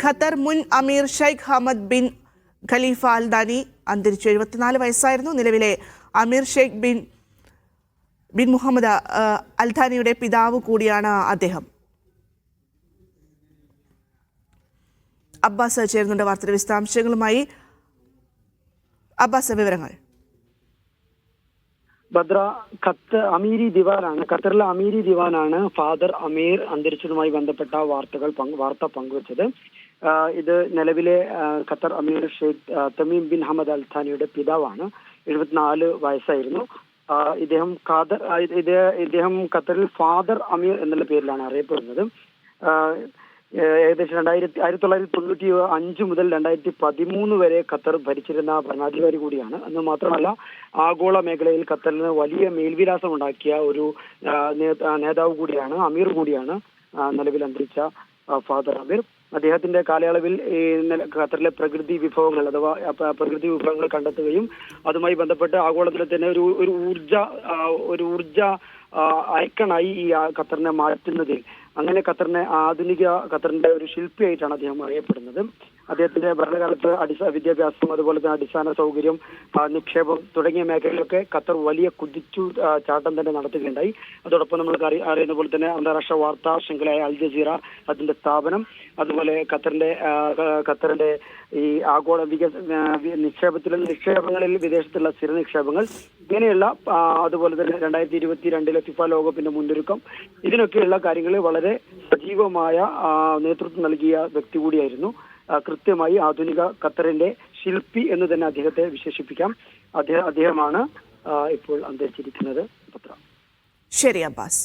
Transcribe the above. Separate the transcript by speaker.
Speaker 1: Qatar മുൻ അമീർ Sheikh Hamad bin Khalifa അൽദാനി അന്തരിച്ചു. 74 വയസ്സായിരുന്നു. നിലവിലെ അമീർ ഷെയ്ഖ് ബിൻ മുഹമ്മദ് അൽദാനിയുടെ പിതാവ് കൂടിയാണ് അദ്ദേഹം. അബ്ബാസ് ചേരുന്നുണ്ട് വാർത്തയുടെ വിശദാംശങ്ങളുമായി. അബ്ബാസ്, വിവരങ്ങൾ.
Speaker 2: ഭദ്ര, ഖത്തറിലെ അമീരി ദിവാനാണ് ഫാദർ അമീർ അന്തരിച്ചതുമായി ബന്ധപ്പെട്ട വാർത്ത പങ്കുവച്ചത്. ഇത് നിലവിലെ ഖത്തർ അമീർ Sheikh Tamim bin Hamad Al ഥാനിയുടെ പിതാവാണ്. 74 വയസ്സായിരുന്നു. ഇദ്ദേഹം ഖത്തറിൽ ഫാദർ അമീർ എന്നുള്ള പേരിലാണ് അറിയപ്പെടുന്നത്. ഏകദേശം 1995 മുതൽ 2013 വരെ ഖത്തർ ഭരിച്ചിരുന്ന ഭരണാധികാരി കൂടിയാണ്. എന്ന് മാത്രമല്ല, ആഗോള മേഖലയിൽ ഖത്തറിന് വലിയ മേൽവിലാസം ഉണ്ടാക്കിയ ഒരു നേതാവ് കൂടിയാണ്, അമീർ കൂടിയാണ് നിലവിൽ അന്തരിച്ച ഫാദർ അമീർ. അദ്ദേഹത്തിന്റെ കാലയളവിൽ ഖത്തറിലെ പ്രകൃതി വിഭവങ്ങൾ കണ്ടെത്തുകയും അതുമായി ബന്ധപ്പെട്ട് ആഗോളത്തിൽ തന്നെ ഒരു ഊർജ ഐക്കണായി ഈ ഖത്തറിനെ മാറ്റുന്നതിൽ, അങ്ങനെ ഖത്തറിന്റെ ഒരു ശില്പിയായിട്ടാണ് അദ്ദേഹം അറിയപ്പെടുന്നത്. അദ്ദേഹത്തിന്റെ ഭരണകാലത്ത് വിദ്യാഭ്യാസം, അതുപോലെ തന്നെ അടിസ്ഥാന സൗകര്യം, നിക്ഷേപം തുടങ്ങിയ മേഖലയിലൊക്കെ ഖത്തർ വലിയ ചാട്ടം തന്നെ നടത്തുകയുണ്ടായി. അതോടൊപ്പം നമ്മൾക്ക് അറിയുന്ന പോലെ തന്നെ അന്താരാഷ്ട്ര വാർത്താ ശൃംഖലയായ അൽ ജസീറ, അതിന്റെ സ്ഥാപനം, അതുപോലെ ഖത്തറിന്റെ ഈ ആഗോള നിക്ഷേപങ്ങളിൽ വിദേശത്തുള്ള സ്ഥിര നിക്ഷേപങ്ങൾ, ഇങ്ങനെയുള്ള അതുപോലെ തന്നെ 2022 ഫിഫ ലോകകപ്പിന്റെ മുന്നൊരുക്കം, ഇതിനൊക്കെയുള്ള കാര്യങ്ങളിൽ വളരെ സജീവമായ നേതൃത്വം നൽകിയ വ്യക്തി കൂടിയായിരുന്നു. കൃത്യമായി ആധുനിക ഖത്തറിന്റെ ശില്പി എന്ന് തന്നെ അദ്ദേഹത്തെ വിശേഷിപ്പിക്കാം. അദ്ദേഹമാണ് ഇപ്പോൾ അന്തരിച്ചിരിക്കുന്നത്.
Speaker 1: ശരി അബ്ബാസ്.